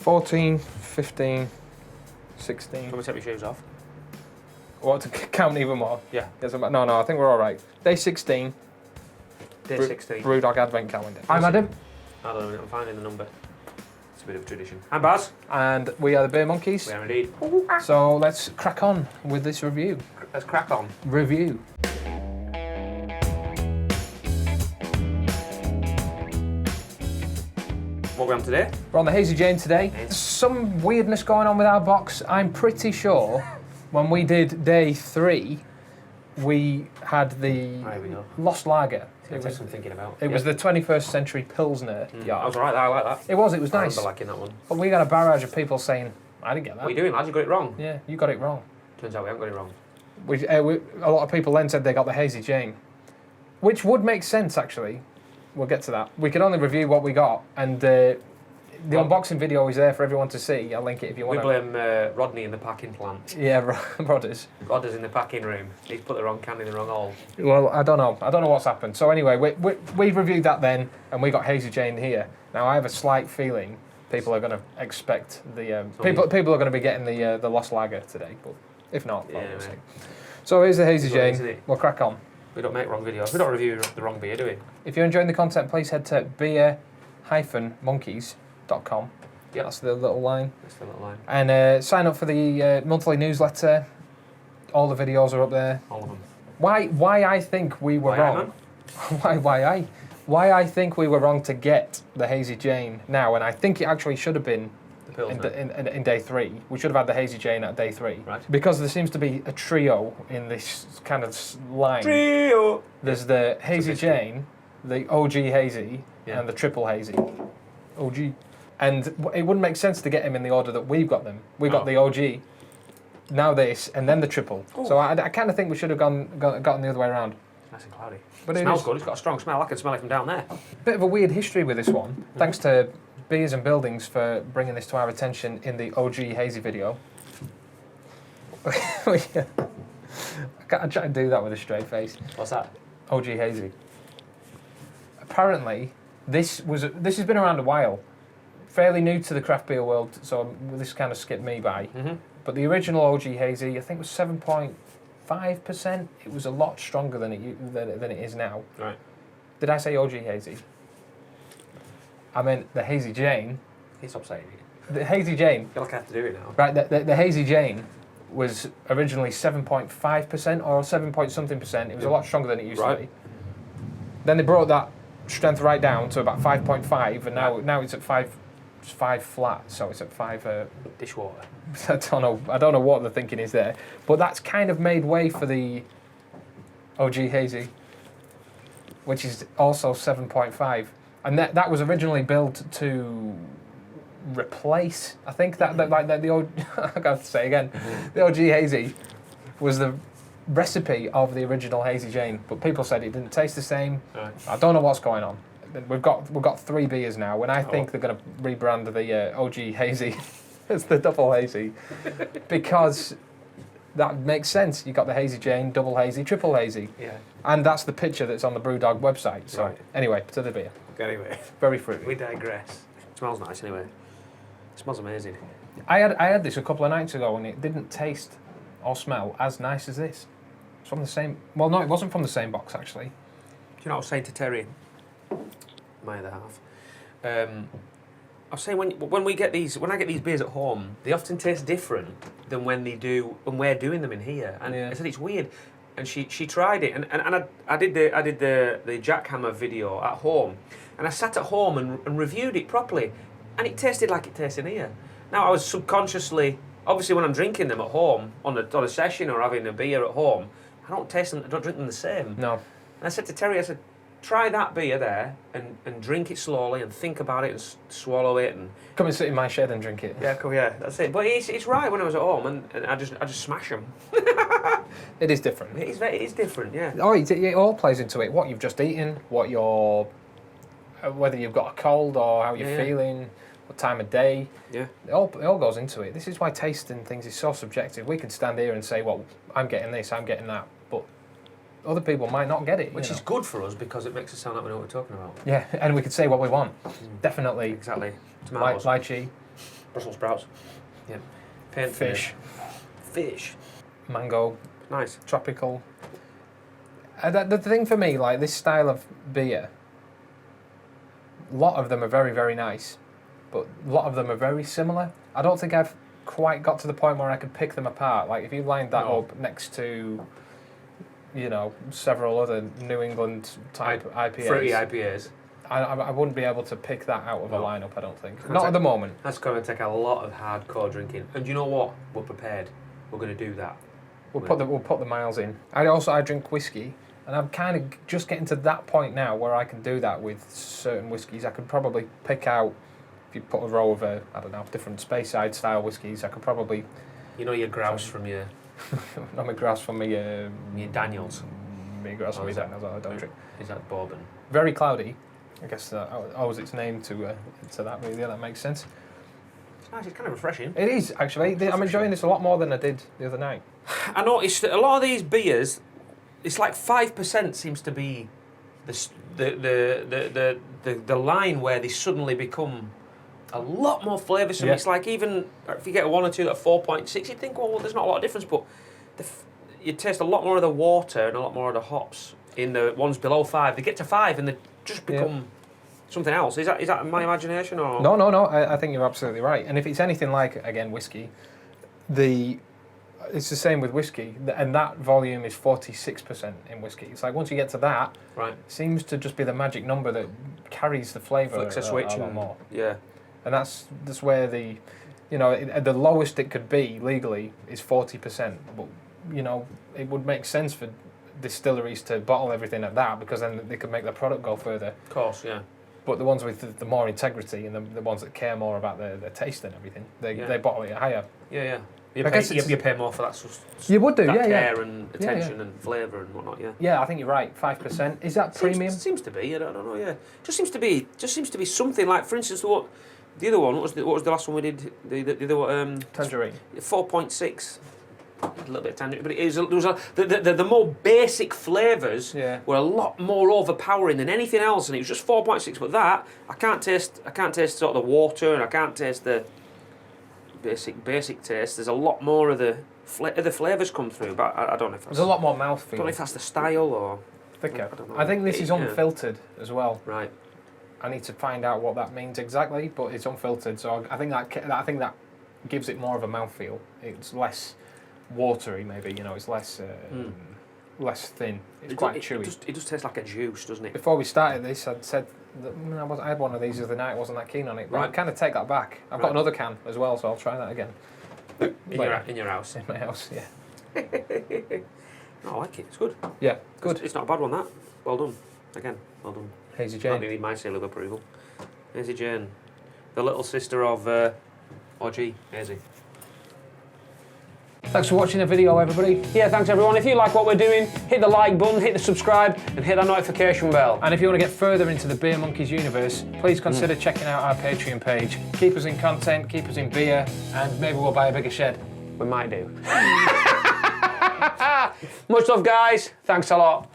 14, 15, 16. Can we take your shoes off? What, to count even more? Yeah. Yes, no, I think we're all right. Day 16. Day 16. Brewdog Advent Calendar. I'm Adam. I don't know, I'm finding the number. It's a bit of a tradition. I'm Baz. And we are the Beer Monkeys. We are indeed. So let's crack on with this review. Let's crack on. Review. What are we on today? We're on the Hazy Jane today. There's some weirdness going on with our box. I'm pretty sure when we did day 3, we had the Lost Lager. It was some thinking about. It was the 21st Century Pilsner. I was alright, I like that. It was I nice. remember liking that one. But we got a barrage of people saying, I didn't get that. What are you doing, lads? You got it wrong. Yeah, you got it wrong. Turns out we haven't got it wrong. A lot of people then said they got the Hazy Jane, which would make sense actually. We'll get to that. We could only review what we got, and the unboxing video is there for everyone to see. I'll link it if you want. We blame Rodney in the packing plant. Yeah, Rodders. Rodders in the packing room. He's put the wrong can in the wrong hole. Well, I don't know what's happened. So anyway, we reviewed that then, and we got Hazy Jane here. Now I have a slight feeling people are going to expect the people are going to be getting the Lost Lager today, but if not, well, we'll see. So here's the Hazy Jane. We'll crack on. We don't make wrong videos. We don't review the wrong beer, do we? If you're enjoying the content, please head to beer-monkeys.com. Yep. That's the little line. That's the little line. And sign up for the monthly newsletter. All the videos are up there. All of them. Why I think we were wrong? Why I think we were wrong to get the Hazy Jane now, and I think it actually should have been in day 3. We should have had the Hazy Jane at day 3. Right. Because there seems to be a trio in this kind of line. Trio! There's the Hazy Jane, the O-G Hazy, and the Triple Hazy. OG. And it wouldn't make sense to get them in the order that we've got them. We got the OG, now this, and then the Triple. Ooh. So I kind of think we should have gotten the other way around. Nice and cloudy. But it smells good. It's got a strong smell. I can smell it from down there. Bit of a weird history with this one. Thanks to Beers and Buildings for bringing this to our attention in the OG Hazy video. I try to do that with a straight face. What's that? OG Hazy. Apparently, this has been around a while. Fairly new to the craft beer world, so this kind of skipped me by. Mm-hmm. But the original OG Hazy, I think, was 7.5%. It was a lot stronger than it is now. Right. Did I say OG Hazy? I meant the Hazy Jane. Stop saying it. The Hazy Jane. I feel like I have to do it now. Right, the Hazy Jane was originally 7.5% or 7-point-something%. It was a lot stronger than it used to be. Then they brought that strength right down to about 5.5, and now it's at 5 flat, so it's at 5. Dishwater. I don't know what the thinking is there, but that's kind of made way for the OG Hazy, which is also 7.5, and that was originally built to replace. I think that the old I got to say again, the OG Hazy was the recipe of the original Hazy Jane, but people said it didn't taste the same. Right. I don't know what's going on. We've got 3 beers now, and I think they're going to rebrand the OG Hazy as the Double Hazy because that makes sense. You got the Hazy Jane, Double Hazy, Triple Hazy, and that's the picture that's on the Brewdog website. So anyway, to the beer. Anyway, very fruity. We digress. It smells nice anyway. It smells amazing. I had this a couple of nights ago, and it didn't taste or smell as nice as this. It's from the same. Well, no, it wasn't from the same box actually. Do you know what I was saying to Terry? My other half. I was saying when I get these beers at home, they often taste different than when we're doing them in here. And I said it's weird. And she tried it, and I did the jackhammer video at home, and I sat at home and reviewed it properly, and it tasted like it tastes in here. Now I was subconsciously, obviously when I'm drinking them at home on a session or having a beer at home, I don't drink them the same. No. And I said to Terry, try that beer there and drink it slowly and think about it and swallow it and come and sit in my shed and drink it. Yeah, cool. Yeah, that's it. But it's right when I was at home and I just smash them. It is different. It is different. Yeah. Oh, it all plays into it. What you've just eaten, what whether you've got a cold or how you're feeling, what time of day. Yeah. It all goes into it. This is why tasting things is so subjective. We can stand here and say, well, I'm getting this, I'm getting that, but other people might not get it. Which is good for us because it makes us sound like we know what we're talking about. Yeah, and we can say what we want. Definitely. Exactly. Tomatoes. Lychee. Brussels sprouts. Yeah. Paint Fish. Fish. Mango. Nice. Tropical. The thing for me, like this style of beer, a lot of them are very, very nice, but a lot of them are very similar. I don't think I've quite got to the point where I could pick them apart. Like if you lined that up next to, you know, several other New England type IPAs, Fruity IPAs. I wouldn't be able to pick that out of a lineup. I don't think. Not at the moment. That's going to take a lot of hardcore drinking. And you know what? We're prepared. We're going to do that. We'll put the miles in. I drink whiskey, and I'm kind of just getting to that point now where I can do that with certain whiskies. I could probably pick out, if you put a row of different Speyside style whiskies, I could probably. You know your grouse from your. Not my grouse from me. Your Daniels. Me grouse from me Daniels. I don't drink. Is that bourbon? Very cloudy. I guess that owes its name to that. Really, that makes sense. It's nice. It's kind of refreshing. It is actually. I'm enjoying this a lot more than I did the other night. I noticed that a lot of these beers, it's like 5% seems to be the line where they suddenly become a lot more flavoursome. Yeah. It's like even if you get one or two that are 4.6, you'd think, well, there's not a lot of difference, but you taste a lot more of the water and a lot more of the hops in the ones below 5. They get to 5 and they just become something else. Is that my imagination or? No. I think you're absolutely right. And if it's anything like, again, whiskey, it's the same with whiskey, and that volume is 46% in whiskey. It's like once you get to that, right, it seems to just be the magic number that carries the flavour a lot more. Yeah, and that's where the lowest it could be legally is 40%. But you know, it would make sense for distilleries to bottle everything at that because then they could make their product go further. Of course, yeah. But the ones with the more integrity and the ones that care more about their taste and everything, they bottle it higher. Yeah. You pay more for that. You would do, care and attention and flavour and whatnot. Yeah. Yeah, I think you're right. 5%. Is that premium? Seems to be. I don't know. Yeah. Just seems to be something like, for instance, the other one. What was the last one we did? The other one. Tangerine. 4.6. A little bit of tangerine, but the more basic flavours were a lot more overpowering than anything else, and it was just 4.6. But that I can't taste sort of the water, and I can't taste the basic taste. There's a lot more of the flavours come through, but I don't know if that's... There's a lot more mouthfeel. I don't know if that's the style or... Thicker. I think this is unfiltered as well. Right. I need to find out what that means exactly, but it's unfiltered, so I think that gives it more of a mouthfeel. It's less watery, maybe. You know, it's less thin. It's quite chewy. It just tastes like a juice, doesn't it? Before we started this, I'd said that I had one of these the other night. I wasn't that keen on it, but I kind of take that back. I've got another can as well, so I'll try that again. In your house? In my house, yeah. I like it. It's good. Yeah, good. It's not a bad one, that. Well done. Again, well done. Hazy Jane. Maybe my seal of approval. Hazy Jane, the little sister of O-G Hazy. Thanks for watching the video, everybody. Yeah, thanks everyone. If you like what we're doing, hit the like button, hit the subscribe, and hit that notification bell. And if you want to get further into the Beer Monkeys universe, please consider checking out our Patreon page. Keep us in content, keep us in beer, and maybe we'll buy a bigger shed. We might do. Much love, guys. Thanks a lot.